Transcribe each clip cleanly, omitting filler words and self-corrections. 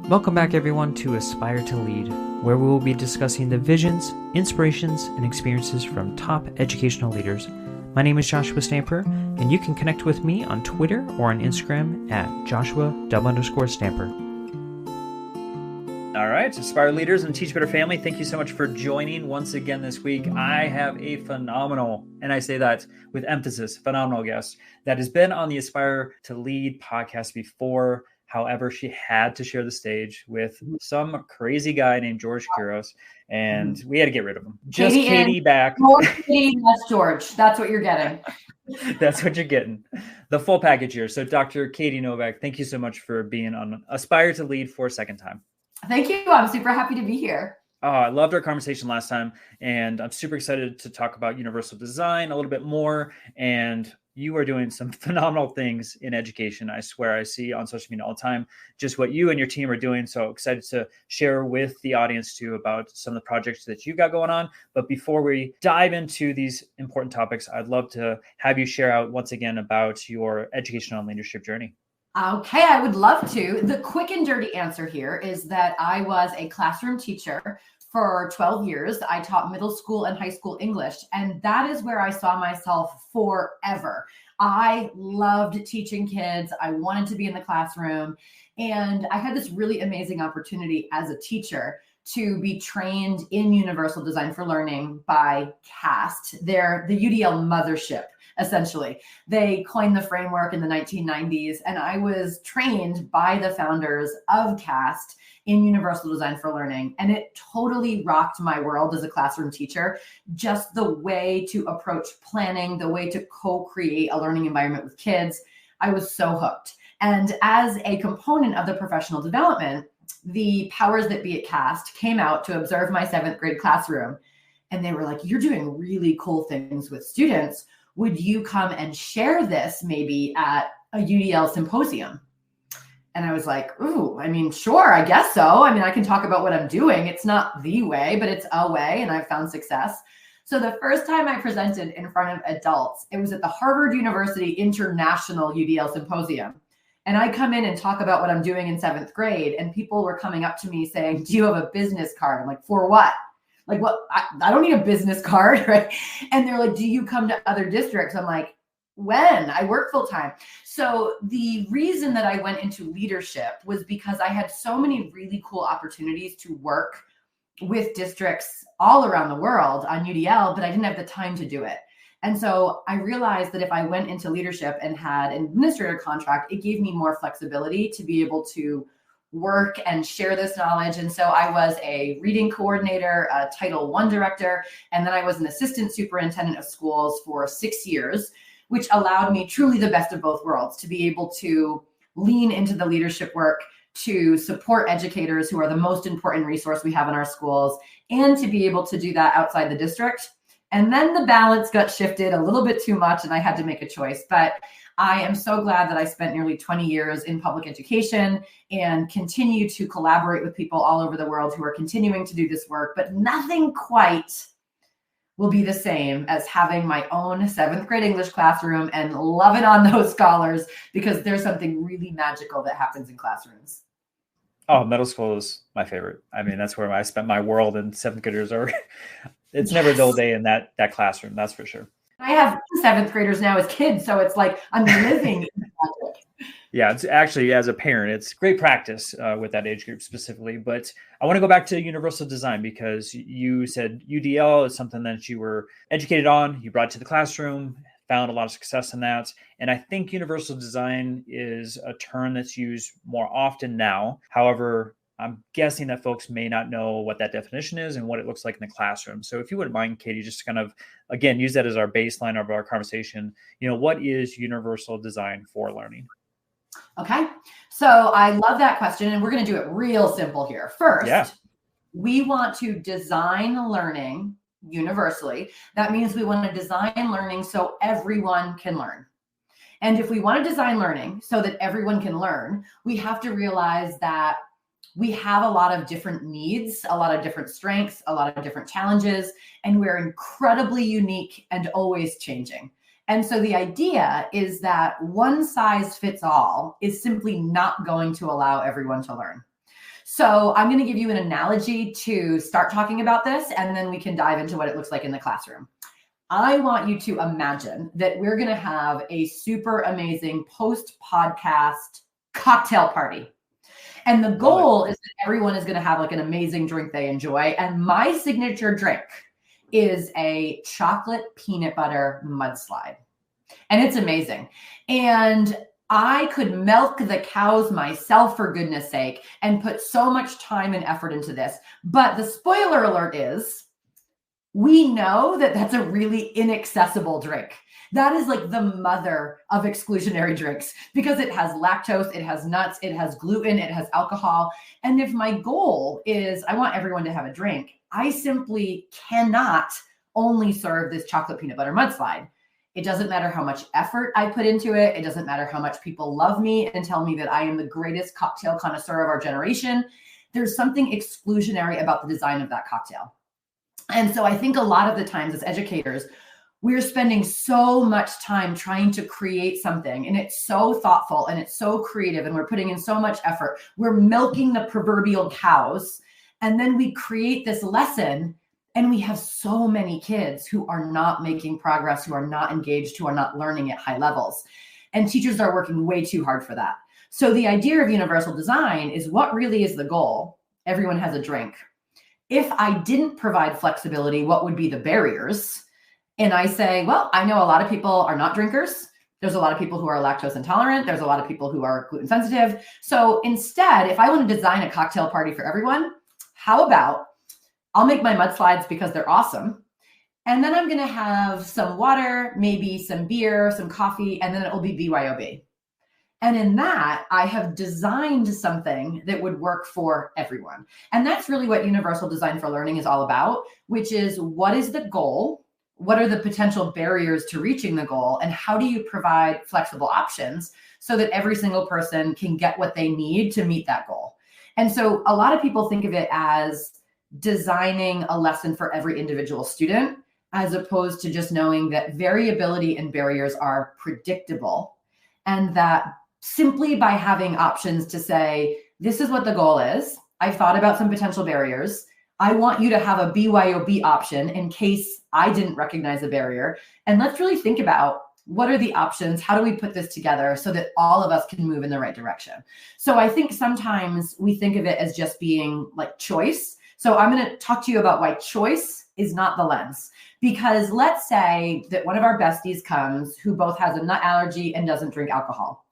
Welcome back, everyone, to Aspire to Lead, where we will be discussing the visions, inspirations, and experiences from top educational leaders. My name is Joshua Stamper, and you can connect with me on Twitter or on Instagram at Joshua_Stamper. All right, Aspire leaders and Teach Better family, thank you so much for joining once again this week. I have a phenomenal, and I say that with emphasis, phenomenal guest that has been on the Aspire to Lead podcast before. However, she had to share the stage with some crazy guy named George Kuros, and we had to get rid of him. Just Katie back. More Katie, less George. That's what you're getting. That's what you're getting. The full package here. So Dr. Katie Novak, thank you so much for being on Aspire to Lead for a second time. Thank you. I'm super happy to be here. Oh, I loved our conversation last time, and I'm super excited to talk about universal design a little bit more. And you are doing some phenomenal things in education. I swear I see on social media all the time just what you and your team are doing. So excited to share with the audience too about some of the projects that you've got going on. But before we dive into these important topics, I'd love to have you share out once again about your educational and leadership journey. Okay, I would love to. The quick and dirty answer here is that I was a classroom teacher for 12 years. I taught middle school and high school English, and that is where I saw myself forever. I loved teaching kids. I wanted to be in the classroom, and I had this really amazing opportunity as a teacher to be trained in universal design for learning by CAST. They're the UDL mothership. Essentially, they coined the framework in the 1990s, and I was trained by the founders of CAST in universal design for learning. And it totally rocked my world as a classroom teacher. Just the way to approach planning, the way to co-create a learning environment with kids. I was so hooked. And as a component of the professional development, the powers that be at CAST came out to observe my 7th grade classroom. And they were like, "You're doing really cool things with students. Would you come and share this maybe at a UDL symposium?" And I was like, "Ooh, I mean, sure, I guess so. I mean, I can talk about what I'm doing. It's not the way, but it's a way, and I've found success." So the first time I presented in front of adults, it was at the Harvard University International UDL Symposium. And I come in and talk about what I'm doing in 7th grade, and people were coming up to me saying, "Do you have a business card?" I'm like, "For what?" Like, what? I don't need a business card, right? And they're like, "Do you come to other districts?" I'm like, "When? I work full time." So the reason that I went into leadership was because I had so many really cool opportunities to work with districts all around the world on UDL, but I didn't have the time to do it. And so I realized that if I went into leadership and had an administrator contract, it gave me more flexibility to be able to work and share this knowledge. And so I was a reading coordinator, a Title I director, and then I was an assistant superintendent of schools for 6 years, which allowed me truly the best of both worlds, to be able to lean into the leadership work, to support educators who are the most important resource we have in our schools, and to be able to do that outside the district. And then the balance got shifted a little bit too much, and I had to make a choice. But I am so glad that I spent nearly 20 years in public education and continue to collaborate with people all over the world who are continuing to do this work. But nothing quite will be the same as having my own 7th grade English classroom and loving on those scholars, because there's something really magical that happens in classrooms. Oh, middle school is my favorite. I mean, that's where I spent my world, and 7th graders are. It's never a dull day in that classroom, that's for sure. I have 7th graders now as kids, so it's like I'm living in magic. Yeah, it's actually, as a parent, it's great practice with that age group specifically. But I want to go back to universal design, because you said UDL is something that you were educated on, you brought to the classroom, found a lot of success in that. And I think universal design is a term that's used more often now. However, I'm guessing that folks may not know what that definition is and what it looks like in the classroom. So if you wouldn't mind, Katie, just kind of, again, use that as our baseline of our conversation. What is universal design for learning? Okay. So I love that question. And we're going to do it real simple here. First, we want to design learning universally. That means we want to design learning so everyone can learn. And if we want to design learning so that everyone can learn, we have to realize that we have a lot of different needs, a lot of different strengths, a lot of different challenges, and we're incredibly unique and always changing. And so the idea is that one size fits all is simply not going to allow everyone to learn. So I'm going to give you an analogy to start talking about this, and then we can dive into what it looks like in the classroom. I want you to imagine that we're going to have a super amazing post-podcast cocktail party. And the goal is that everyone is going to have like an amazing drink they enjoy. And my signature drink is a chocolate peanut butter mudslide. And it's amazing. And I could milk the cows myself, for goodness sake, and put so much time and effort into this. But the spoiler alert is, we know that that's a really inaccessible drink. That is like the mother of exclusionary drinks because it has lactose, it has nuts, it has gluten, it has alcohol. And if my goal is I want everyone to have a drink, I simply cannot only serve this chocolate peanut butter mudslide. It doesn't matter how much effort I put into it. It doesn't matter how much people love me and tell me that I am the greatest cocktail connoisseur of our generation. There's something exclusionary about the design of that cocktail. And so I think a lot of the times as educators, we're spending so much time trying to create something, and it's so thoughtful and it's so creative, and we're putting in so much effort. We're milking the proverbial cows, and then we create this lesson, and we have so many kids who are not making progress, who are not engaged, who are not learning at high levels. And teachers are working way too hard for that. So the idea of universal design is, what really is the goal? Everyone has a drink. If I didn't provide flexibility, what would be the barriers? And I say, well, I know a lot of people are not drinkers. There's a lot of people who are lactose intolerant. There's a lot of people who are gluten sensitive. So instead, if I want to design a cocktail party for everyone, how about I'll make my mudslides because they're awesome. And then I'm going to have some water, maybe some beer, some coffee, and then it will be BYOB. And in that, I have designed something that would work for everyone. And that's really what universal design for learning is all about, which is, what is the goal? What are the potential barriers to reaching the goal? And how do you provide flexible options so that every single person can get what they need to meet that goal? And so a lot of people think of it as designing a lesson for every individual student, as opposed to just knowing that variability and barriers are predictable, and that simply by having options to say, this is what the goal is. I've thought about some potential barriers. I want you to have a BYOB option in case I didn't recognize a barrier. And let's really think about, what are the options? How do we put this together so that all of us can move in the right direction? So I think sometimes we think of it as just being like choice. So I'm going to talk to you about why choice is not the lens. Because let's say that one of our besties comes who both has a nut allergy and doesn't drink alcohol.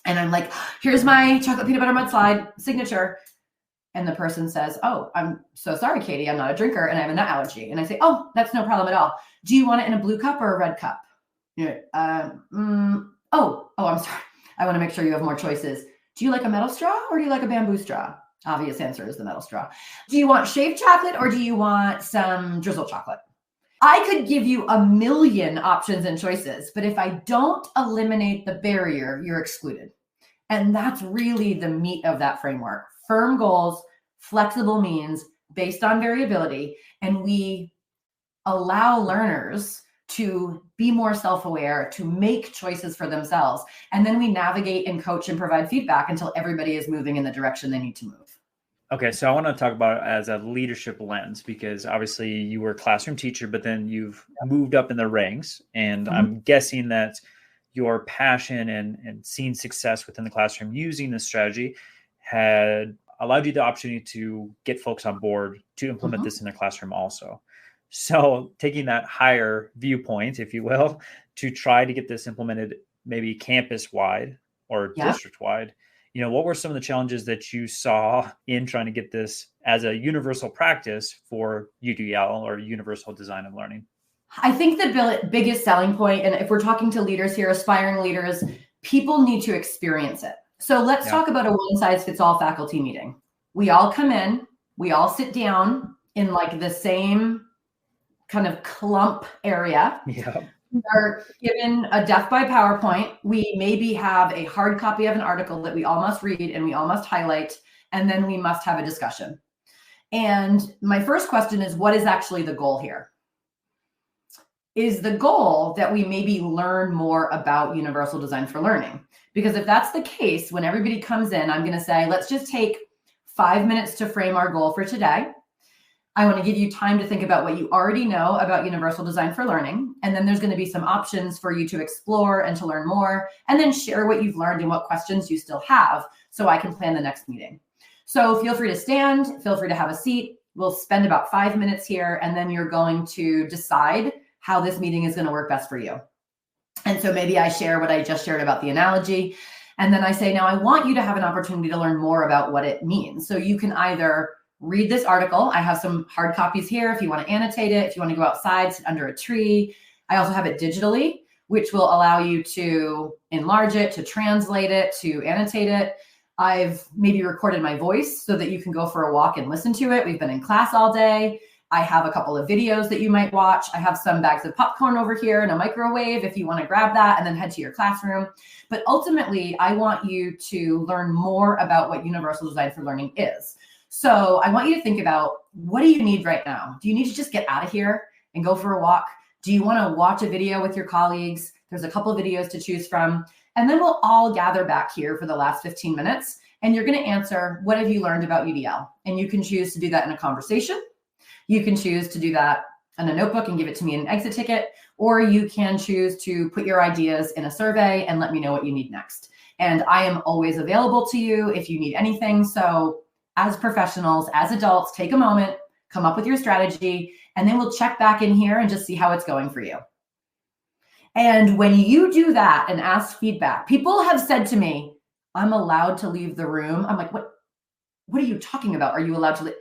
And I'm like, here's my chocolate peanut butter mudslide signature. And the person says, oh, I'm so sorry, Katie, I'm not a drinker and I have a nut allergy. And I say, oh, that's no problem at all. Do you want it in a blue cup or a red cup? I'm sorry. I want to make sure you have more choices. Do you like a metal straw or do you like a bamboo straw? Obvious answer is the metal straw. Do you want shaved chocolate or do you want some drizzle chocolate? I could give you a million options and choices, but if I don't eliminate the barrier, you're excluded. And that's really the meat of that framework. Firm goals, flexible means based on variability, and we allow learners to be more self-aware, to make choices for themselves. And then we navigate and coach and provide feedback until everybody is moving in the direction they need to move. Okay, so I want to talk about it as a leadership lens, because obviously you were a classroom teacher, but then you've moved up in the ranks. And I'm guessing that your passion and seeing success within the classroom using this strategy had allowed you the opportunity to get folks on board to implement this in the classroom also. So taking that higher viewpoint, if you will, to try to get this implemented maybe campus-wide or district-wide, what were some of the challenges that you saw in trying to get this as a universal practice for UDL or universal design of learning? I think the biggest selling point, and if we're talking to leaders here, aspiring leaders, people need to experience it. So let's talk about a one-size-fits-all faculty meeting. We all come in, we all sit down in like the same kind of clump area. Yeah. We are given a death by PowerPoint. We maybe have a hard copy of an article that we all must read and we all must highlight, and then we must have a discussion. And my first question is, what is actually the goal here? Is the goal that we maybe learn more about universal design for learning? Because if that's the case, when everybody comes in, I'm going to say, let's just take 5 minutes to frame our goal for today. I want to give you time to think about what you already know about universal design for learning. And then there's going to be some options for you to explore and to learn more, and then share what you've learned and what questions you still have so I can plan the next meeting. So feel free to stand, feel free to have a seat. We'll spend about 5 minutes here, and then you're going to decide how this meeting is going to work best for you. And so maybe I share what I just shared about the analogy. And then I say, now I want you to have an opportunity to learn more about what it means. So you can either read this article. I have some hard copies here if you want to annotate it, if you want to go outside, sit under a tree. I also have it digitally, which will allow you to enlarge it, to translate it, to annotate it. I've maybe recorded my voice so that you can go for a walk and listen to it. We've been in class all day. I have a couple of videos that you might watch. I have some bags of popcorn over here and a microwave if you want to grab that and then head to your classroom. But ultimately, I want you to learn more about what universal design for learning is. So I want you to think about, what do you need right now? Do you need to just get out of here and go for a walk? Do you want to watch a video with your colleagues? There's a couple of videos to choose from. And then we'll all gather back here for the last 15 minutes. And you're going to answer, what have you learned about UDL? And you can choose to do that in a conversation. You can choose to do that in a notebook and give it to me in an exit ticket, or you can choose to put your ideas in a survey and let me know what you need next. And I am always available to you if you need anything. So as professionals, as adults, take a moment, come up with your strategy, and then we'll check back in here and just see how it's going for you. And when you do that and ask feedback, people have said to me, I'm allowed to leave the room. I'm like, what are you talking about? Are you allowed to leave?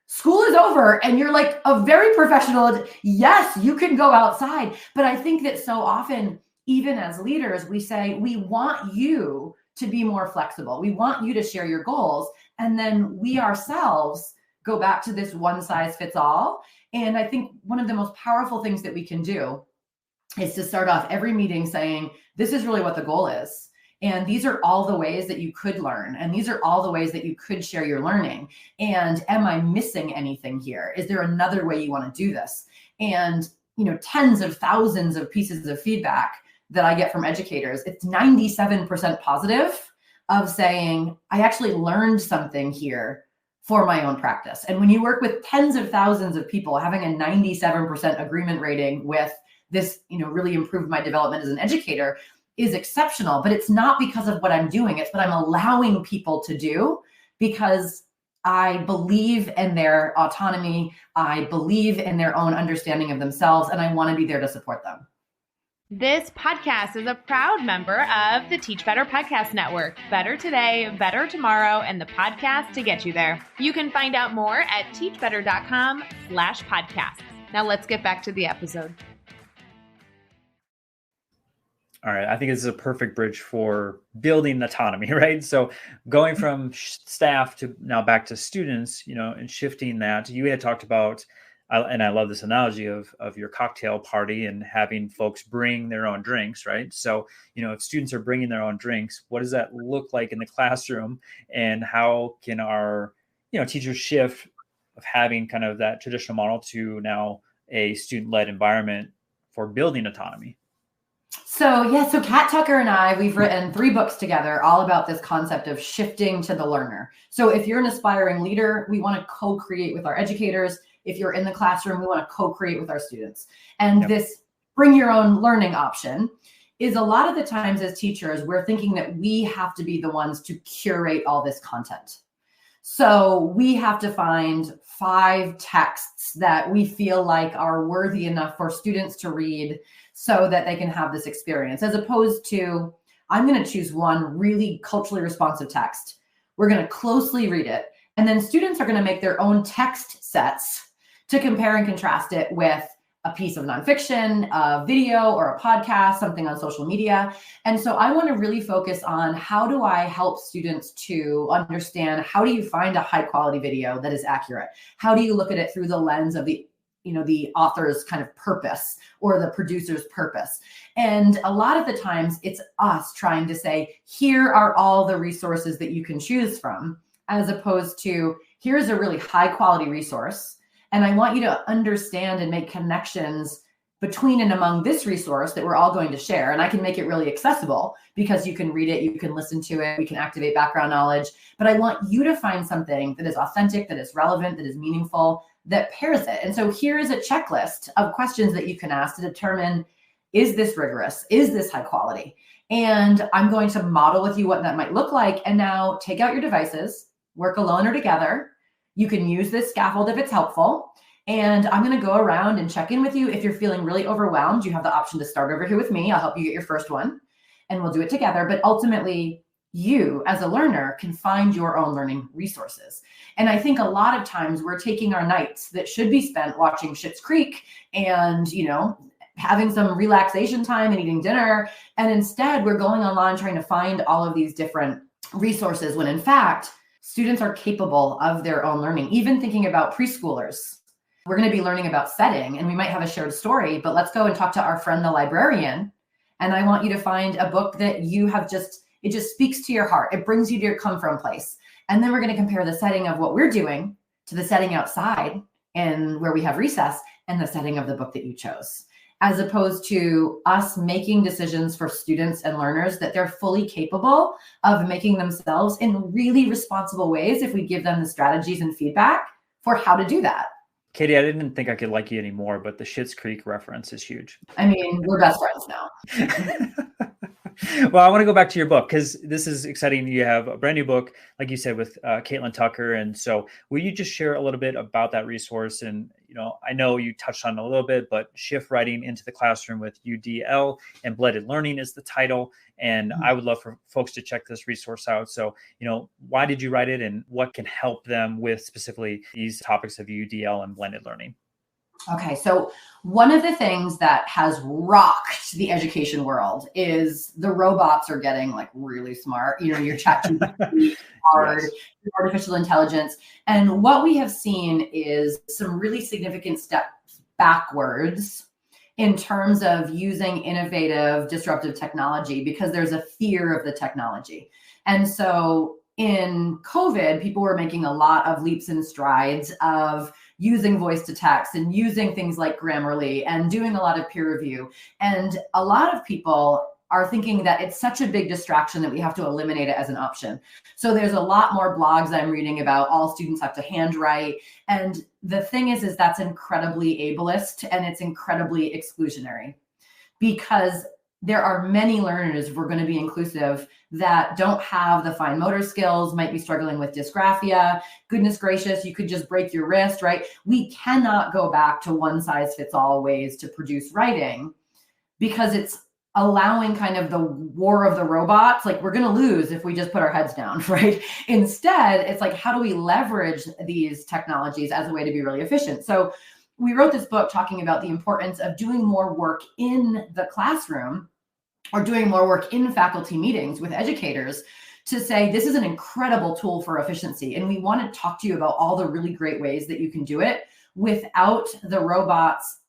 School is over and you're like a very professional. Yes, you can go outside. But I think that so often, even as leaders, we say, we want you to be more flexible. We want you to share your goals. And then we ourselves go back to this one size fits all. And I think one of the most powerful things that we can do is to start off every meeting saying, this is really what the goal is. And these are all the ways that you could learn. And these are all the ways that you could share your learning. And am I missing anything here? Is there another way you want to do this? And, tens of thousands of pieces of feedback that I get from educators, it's 97% positive of saying, I actually learned something here for my own practice. And when you work with tens of thousands of people, having a 97% agreement rating with this, really improved my development as an educator is exceptional. But it's not because of what I'm doing. It's what I'm allowing people to do, because I believe in their autonomy. I believe in their own understanding of themselves, and I want to be there to support them. This podcast is a proud member of the Teach Better Podcast Network. Better today, better tomorrow, and the podcast to get you there. You can find out more at teachbetter.com/podcasts. Now let's get back to the episode. All right. I think this is a perfect bridge for building autonomy, right? So going from staff to now back to students, and shifting that. You had talked about, and I love this analogy of your cocktail party and having folks bring their own drinks, right? So, if students are bringing their own drinks, what does that look like in the classroom? And how can our, teachers shift of having kind of that traditional model to now a student-led environment for building autonomy? So Kat Tucker and I, we've written 3 books together all about this concept of shifting to the learner. So if you're an aspiring leader, we want to co-create with our educators. If you're in the classroom, we want to co-create with our students. And This bring your own learning option is a lot of the times as teachers, we're thinking that we have to be the ones to curate all this content. So we have to find 5 texts that we feel like are worthy enough for students to read so that they can have this experience, as opposed to, I'm going to choose one really culturally responsive text. We're going to closely read it. And then students are going to make their own text sets to compare and contrast it with a piece of nonfiction, a video or a podcast, something on social media. And so I want to really focus on, how do I help students to understand, how do you find a high quality video that is accurate? How do you look at it through the lens of the author's kind of purpose or the producer's purpose? And a lot of the times it's us trying to say, here are all the resources that you can choose from, as opposed to, here's a really high quality resource. And I want you to understand and make connections between and among this resource that we're all going to share. And I can make it really accessible because you can read it, you can listen to it, we can activate background knowledge. But I want you to find something that is authentic, that is relevant, that is meaningful, that pairs it. And so here is a checklist of questions that you can ask to determine, is this rigorous? Is this high quality? And I'm going to model with you what that might look like. And now take out your devices, work alone or together. You can use this scaffold if it's helpful. And I'm going to go around and check in with you. If you're feeling really overwhelmed, you have the option to start over here with me. I'll help you get your first one and we'll do it together. But ultimately, you as a learner can find your own learning resources. And I think a lot of times we're taking our nights that should be spent watching Schitt's Creek and, having some relaxation time and eating dinner. And instead we're going online trying to find all of these different resources when in fact, students are capable of their own learning. Even thinking about preschoolers, we're going to be learning about setting and we might have a shared story, but let's go and talk to our friend, the librarian. And I want you to find a book that you have it just speaks to your heart. It brings you to your come from place. And then we're going to compare the setting of what we're doing to the setting outside and where we have recess and the setting of the book that you chose, as opposed to us making decisions for students and learners that they're fully capable of making themselves in really responsible ways if we give them the strategies and feedback for how to do that. Katie, I didn't think I could like you anymore, but the Schitt's Creek reference is huge. I mean, we're best friends now. Well, I want to go back to your book because this is exciting. You have a brand new book, like you said, with Caitlin Tucker. And so will you just share a little bit about that resource? And, I know you touched on it a little bit, but Shift Writing into the Classroom with UDL and Blended Learning is the title. And I would love for folks to check this resource out. So, why did you write it and what can help them with specifically these topics of UDL and blended learning? Okay, so one of the things that has rocked the education world is the robots are getting like really smart. Your ChatGPT, hard, yes. Artificial intelligence. And what we have seen is some really significant steps backwards in terms of using innovative, disruptive technology because there's a fear of the technology. And so in COVID, people were making a lot of leaps and strides of using voice to text and using things like Grammarly and doing a lot of peer review. And a lot of people are thinking that it's such a big distraction that we have to eliminate it as an option. So there's a lot more blogs I'm reading about all students have to handwrite. And the thing is that's incredibly ableist and it's incredibly exclusionary because there are many learners, if we're going to be inclusive, that don't have the fine motor skills, might be struggling with dysgraphia. Goodness gracious, you could just break your wrist, right? We cannot go back to one size fits all ways to produce writing because it's allowing kind of the war of the robots. Like we're going to lose if we just put our heads down, right? Instead, it's like, how do we leverage these technologies as a way to be really efficient? So we wrote this book talking about the importance of doing more work in the classroom or doing more work in faculty meetings with educators to say, this is an incredible tool for efficiency. And we want to talk to you about all the really great ways that you can do it without the robots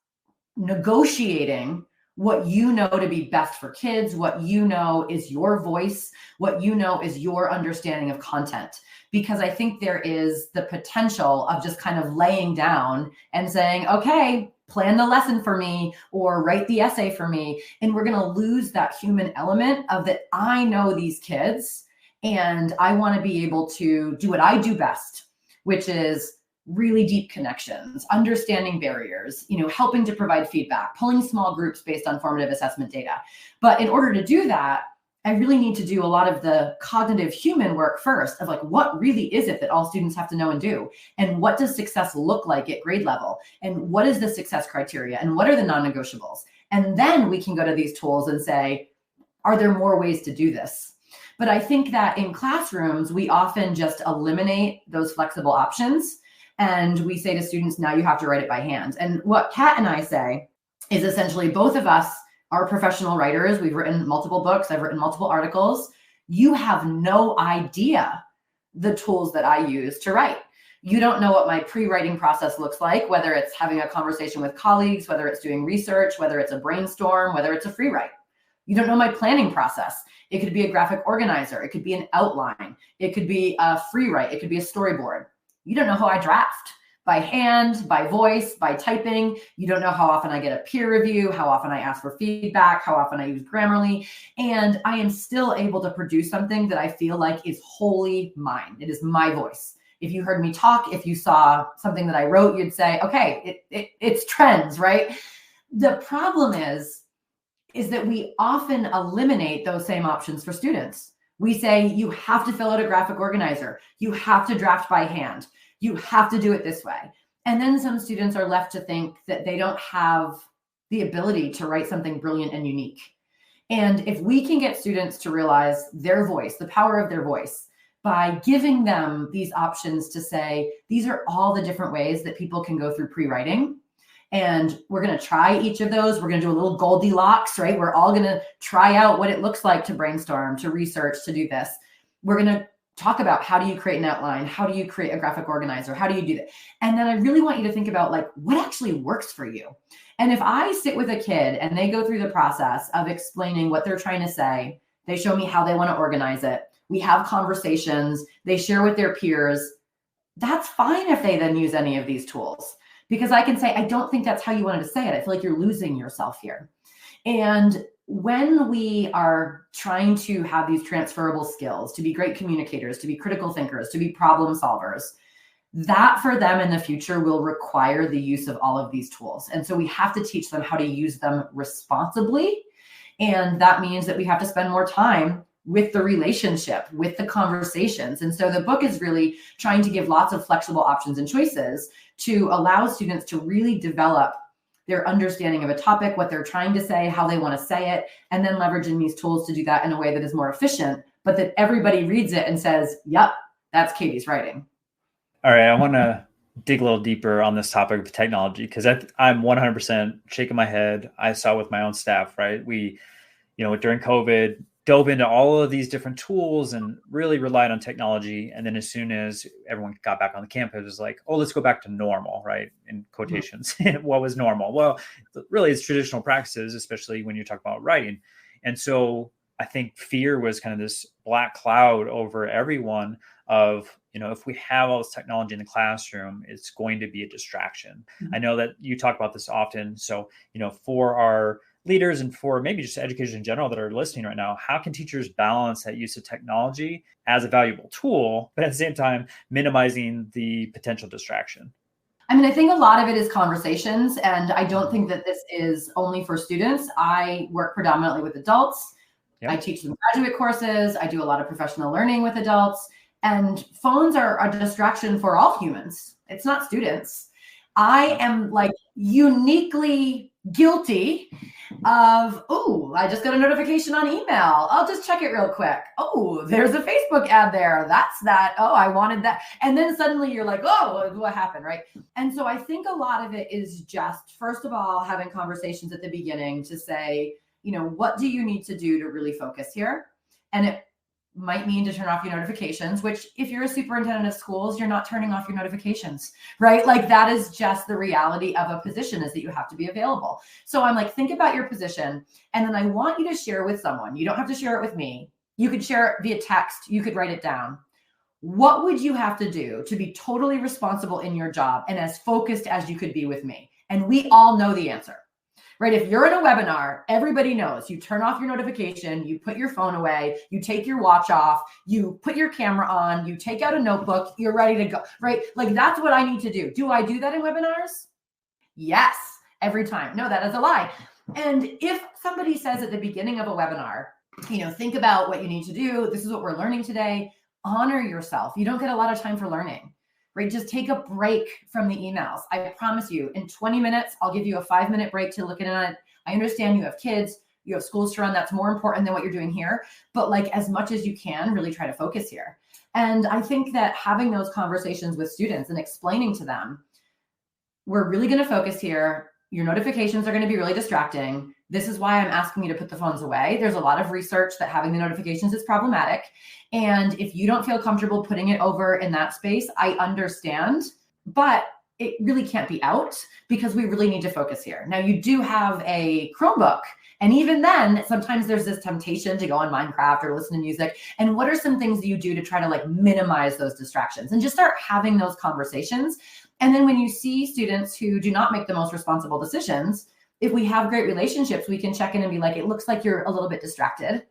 negotiating what you know to be best for kids, what you know is your voice, what you know is your understanding of content. Because I think there is the potential of just kind of laying down and saying, okay, plan the lesson for me or write the essay for me. And we're going to lose that human element of that I know these kids and I want to be able to do what I do best, which is really deep connections, understanding barriers, helping to provide feedback, pulling small groups based on formative assessment data. But in order to do that, I really need to do a lot of the cognitive human work first of like, what really is it that all students have to know and do? And what does success look like at grade level? And what is the success criteria? And what are the non-negotiables? And then we can go to these tools and say, are there more ways to do this? But I think that in classrooms, we often just eliminate those flexible options. And we say to students, now you have to write it by hand. And what Kat and I say is essentially both of us are professional writers. We've written multiple books. I've written multiple articles. You have no idea the tools that I use to write. You don't know what my pre-writing process looks like, whether it's having a conversation with colleagues, whether it's doing research, whether it's a brainstorm, whether it's a free write. You don't know my planning process. It could be a graphic organizer. It could be an outline. It could be a free write. It could be a storyboard. You don't know how I draft. by hand, by voice, by typing. You don't know how often I get a peer review, how often I ask for feedback, how often I use Grammarly. And I am still able to produce something that I feel like is wholly mine. It is my voice. If you heard me talk, if you saw something that I wrote, you'd say, okay, it's trends, right? The problem is that we often eliminate those same options for students. We say, you have to fill out a graphic organizer. You have to draft by hand. You have to do it this way. And then some students are left to think that they don't have the ability to write something brilliant and unique. And if we can get students to realize their voice, the power of their voice, by giving them these options to say, these are all the different ways that people can go through pre-writing. And we're going to try each of those. We're going to do a little Goldilocks, right? We're all going to try out what it looks like to brainstorm, to research, to do this. We're going to talk about, how do you create an outline? How do you create a graphic organizer? How do you do that? And then I really want you to think about like, what actually works for you? And if I sit with a kid and they go through the process of explaining what they're trying to say, they show me how they want to organize it. We have conversations, they share with their peers. That's fine if they then use any of these tools, because I can say, I don't think that's how you wanted to say it. I feel like you're losing yourself here. And when we are trying to have these transferable skills, to be great communicators, to be critical thinkers, to be problem solvers, that for them in the future will require the use of all of these tools. And so we have to teach them how to use them responsibly. And that means that we have to spend more time with the relationship, with the conversations. And so the book is really trying to give lots of flexible options and choices to allow students to really develop their understanding of a topic, what they're trying to say, how they want to say it, and then leveraging these tools to do that in a way that is more efficient, but that everybody reads it and says, yep, that's Katie's writing. All right, I want to dig a little deeper on this topic of technology, because I'm 100% shaking my head. I saw with my own staff, right? We, during COVID, dove into all of these different tools and really relied on technology. And then as soon as everyone got back on the campus, it was like, oh, let's go back to normal, right? In quotations. Mm-hmm. What was normal? Well, really it's traditional practices, especially when you talk about writing. And so I think fear was kind of this black cloud over everyone of, if we have all this technology in the classroom, it's going to be a distraction. Mm-hmm. I know that you talk about this often. So, for our leaders and for maybe just educators in general that are listening right now, how can teachers balance that use of technology as a valuable tool, but at the same time, minimizing the potential distraction? I mean, I think a lot of it is conversations, and I don't think that this is only for students. I work predominantly with adults. Yep. I teach them graduate courses. I do a lot of professional learning with adults, and phones are a distraction for all humans. It's not students. I am like uniquely guilty of, oh, I just got a notification on email. I'll just check it real quick. Oh, there's a Facebook ad there. That's that. Oh, I wanted that. And then suddenly you're like, oh, what happened, right? And so I think a lot of it is just, first of all, having conversations at the beginning to say, what do you need to do to really focus here? And it might mean to turn off your notifications, which if you're a superintendent of schools, you're not turning off your notifications, right? Like that is just the reality of a position, is that you have to be available. So I'm like, think about your position. And then I want you to share with someone. You don't have to share it with me. You could share it via text. You could write it down. What would you have to do to be totally responsible in your job and as focused as you could be with me? And we all know the answer. Right? If you're in a webinar, everybody knows you turn off your notification, you put your phone away, you take your watch off, you put your camera on, you take out a notebook, you're ready to go, right? Like that's what I need to do. Do I do that in webinars? Yes, every time. No, that is a lie. And if somebody says at the beginning of a webinar, think about what you need to do. This is what we're learning today. Honor yourself. You don't get a lot of time for learning. Right? Just take a break from the emails. I promise you, in 20 minutes, I'll give you a 5-minute break to look at it. I understand you have kids, you have schools to run. That's more important than what you're doing here. But like as much as you can, really try to focus here. And I think that having those conversations with students and explaining to them, we're really going to focus here. Your notifications are going to be really distracting. This is why I'm asking you to put the phones away. There's a lot of research that having the notifications is problematic. And if you don't feel comfortable putting it over in that space, I understand, but it really can't be out because we really need to focus here. Now you do have a Chromebook. And even then, sometimes there's this temptation to go on Minecraft or listen to music. And what are some things that you do to try to like minimize those distractions and just start having those conversations? And then when you see students who do not make the most responsible decisions, if we have great relationships, we can check in and be like, it looks like you're a little bit distracted.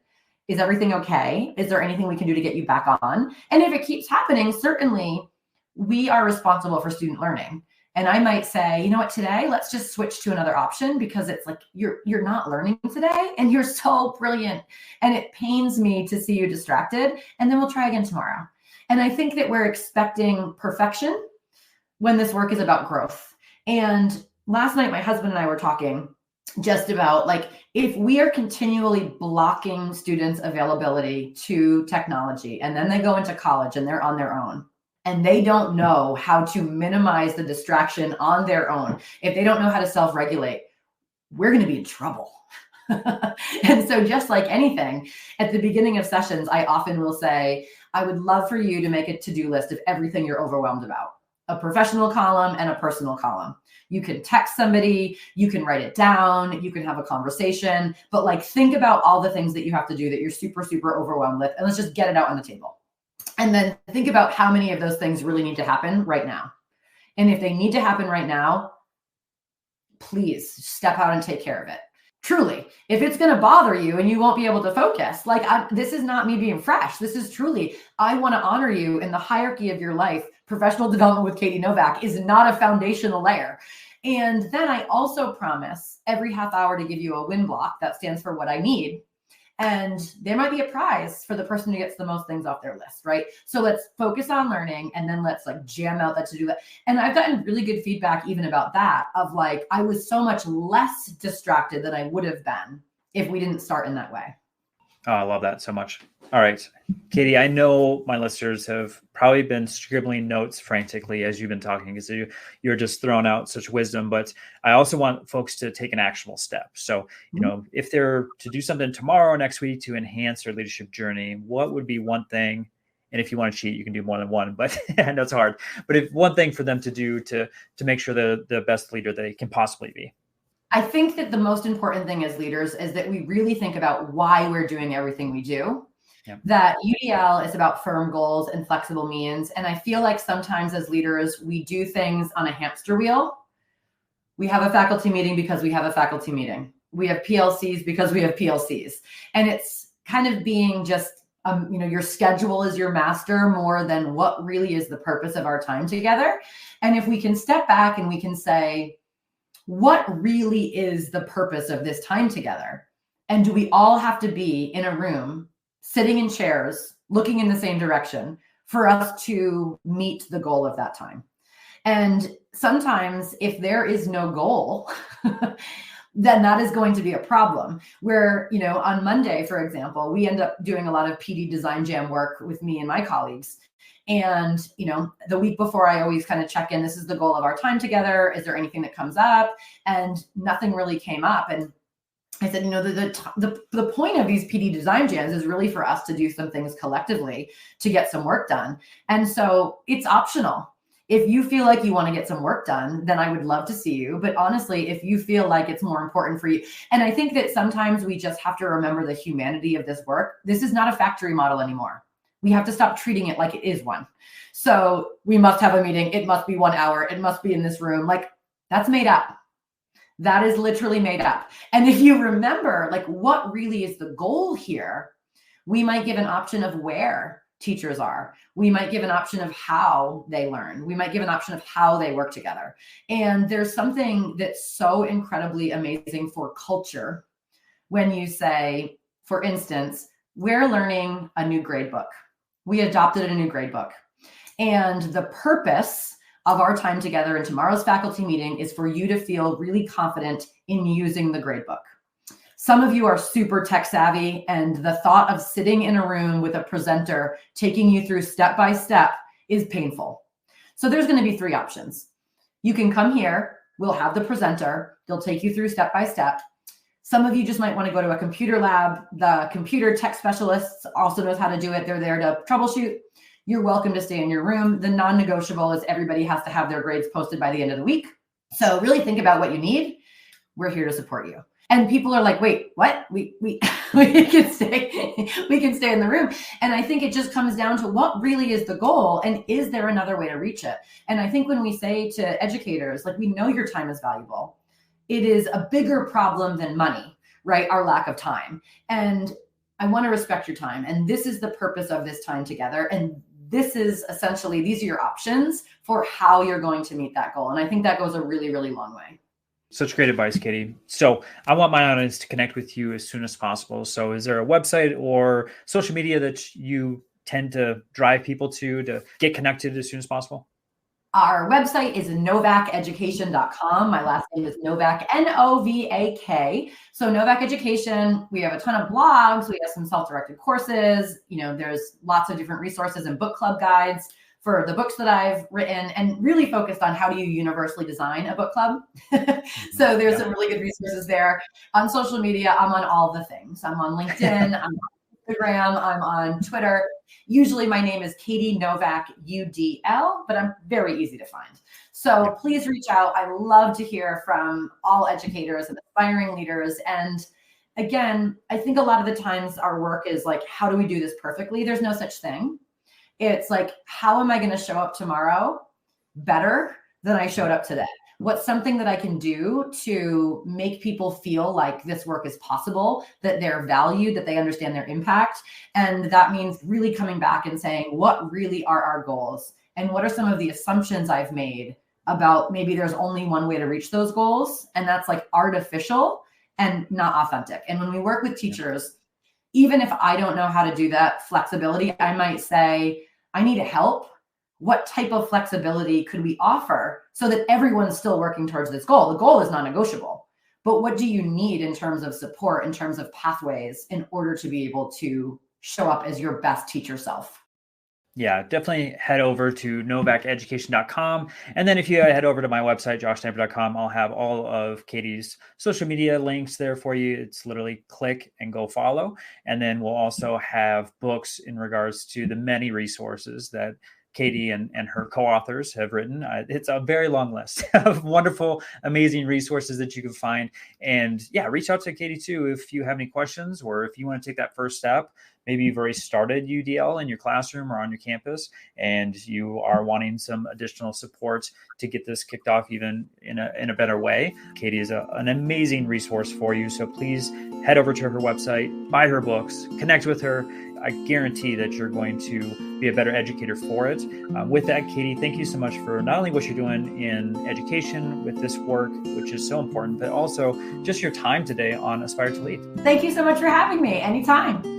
Is everything okay? Is there anything we can do to get you back on? And if it keeps happening, certainly we are responsible for student learning. And I might say, you know what, today, let's just switch to another option, because it's like, you're not learning today and you're so brilliant. And it pains me to see you distracted, and then we'll try again tomorrow. And I think that we're expecting perfection when this work is about growth. And last night, my husband and I were talking just about, like, if we are continually blocking students' availability to technology, and then they go into college and they're on their own, and they don't know how to minimize the distraction on their own, if they don't know how to self-regulate, we're going to be in trouble. And so just like anything, at the beginning of sessions, I often will say, I would love for you to make a to-do list of everything you're overwhelmed about, a professional column and a personal column. You can text somebody, you can write it down, you can have a conversation, but like, think about all the things that you have to do that you're super, super overwhelmed with, and let's just get it out on the table. And then think about how many of those things really need to happen right now. And if they need to happen right now, please step out and take care of it. Truly, if it's going to bother you and you won't be able to focus, like, this is not me being fresh. This is truly, I want to honor you in the hierarchy of your life. Professional development with Katie Novak is not a foundational layer. And then I also promise every half hour to give you a win block that stands for what I need. And there might be a prize for the person who gets the most things off their list, right? So let's focus on learning, and then let's like jam out that to-do list. And I've gotten really good feedback even about that, of like, I was so much less distracted than I would have been if we didn't start in that way. Oh, I love that so much. All right, Katie, I know my listeners have probably been scribbling notes frantically as you've been talking, because you're just throwing out such wisdom, but I also want folks to take an actionable step. So, you know, if they're to do something tomorrow or next week to enhance their leadership journey, what would be one thing? And if you want to cheat, you can do more than one, but I know it's hard. But if one thing for them to do to make sure they're the best leader they can possibly be. I think that the most important thing as leaders is that we really think about why we're doing everything we do. Yep. That UDL is about firm goals and flexible means. And I feel like sometimes as leaders, we do things on a hamster wheel. We have a faculty meeting because we have a faculty meeting. We have PLCs because we have PLCs. And it's kind of being just, your schedule is your master more than what really is the purpose of our time together. And if we can step back and we can say, what really is the purpose of this time together? And do we all have to be in a room, sitting in chairs, looking in the same direction for us to meet the goal of that time? And sometimes if there is no goal, then that is going to be a problem. Where, on Monday, for example, we end up doing a lot of PD Design Jam work with me and my colleagues. And, the week before, I always kind of check in, this is the goal of our time together. Is there anything that comes up? And nothing really came up. And I said, the point of these PD Design Jams is really for us to do some things collectively to get some work done. And so it's optional. If you feel like you want to get some work done, then I would love to see you. But honestly, if you feel like it's more important for you, and I think that sometimes we just have to remember the humanity of this work. This is not a factory model anymore. We have to stop treating it like it is one. So we must have a meeting. It must be 1 hour. It must be in this room. Like, that's made up. That is literally made up. And if you remember, like, what really is the goal here, we might give an option of where teachers are. We might give an option of how they learn. We might give an option of how they work together. And there's something that's so incredibly amazing for culture when you say, for instance, we're learning a new grade book. We adopted a new grade book. And the purpose of our time together in tomorrow's faculty meeting is for you to feel really confident in using the grade book. Some of you are super tech savvy, and the thought of sitting in a room with a presenter taking you through step by step is painful. So there's going to be 3 options. You can come here, we'll have the presenter, they'll take you through step by step. Some of you just might want to go to a computer lab. The computer tech specialists also knows how to do it. They're there to troubleshoot. You're welcome to stay in your room. The non-negotiable is everybody has to have their grades posted by the end of the week. So really think about what you need. We're here to support you. And people are like, wait, what? We can stay in the room. And I think it just comes down to what really is the goal, and is there another way to reach it? And I think when we say to educators, like, we know your time is valuable, it is a bigger problem than money, right? Our lack of time. And I want to respect your time. And this is the purpose of this time together. And this is essentially, these are your options for how you're going to meet that goal. And I think that goes a really, really long way. Such great advice, Katie. So I want my audience to connect with you as soon as possible. So is there a website or social media that you tend to drive people to get connected as soon as possible? Our website is novakeducation.com. My last name is Novak, Novak. So Novak Education, we have a ton of blogs. We have some self-directed courses. There's lots of different resources and book club guides for the books that I've written, and really focused on how do you universally design a book club. So there's some really good resources there. On social media, I'm on all the things. I'm on LinkedIn, I'm on Instagram, I'm on Twitter. Usually my name is Katie Novak, UDL, but I'm very easy to find. So please reach out. I love to hear from all educators and aspiring leaders. And again, I think a lot of the times our work is like, how do we do this perfectly? There's no such thing. It's like, how am I going to show up tomorrow better than I showed up today? What's something that I can do to make people feel like this work is possible, that they're valued, that they understand their impact? And that means really coming back and saying, what really are our goals? And what are some of the assumptions I've made about maybe there's only one way to reach those goals? And that's like artificial and not authentic. And when we work with teachers, even if I don't know how to do that flexibility, I might say, I need help. What type of flexibility could we offer so that everyone's still working towards this goal? The goal is non-negotiable, but what do you need in terms of support, in terms of pathways, in order to be able to show up as your best teacher self? Yeah, definitely head over to novakeducation.com. And then if you head over to my website, joshsniper.com, I'll have all of Katie's social media links there for you. It's literally click and go follow. And then we'll also have books in regards to the many resources that Katie and her co-authors have written. It's a very long list of wonderful, amazing resources that you can find. And yeah, reach out to Katie too if you have any questions, or if you want to take that first step. Maybe you've already started UDL in your classroom or on your campus, and you are wanting some additional support to get this kicked off even in a better way. Katie is an amazing resource for you. So please head over to her website, buy her books, connect with her. I guarantee that you're going to be a better educator for it. With that, Katie, thank you so much for not only what you're doing in education with this work, which is so important, but also just your time today on Aspire to Lead. Thank you so much for having me. Anytime.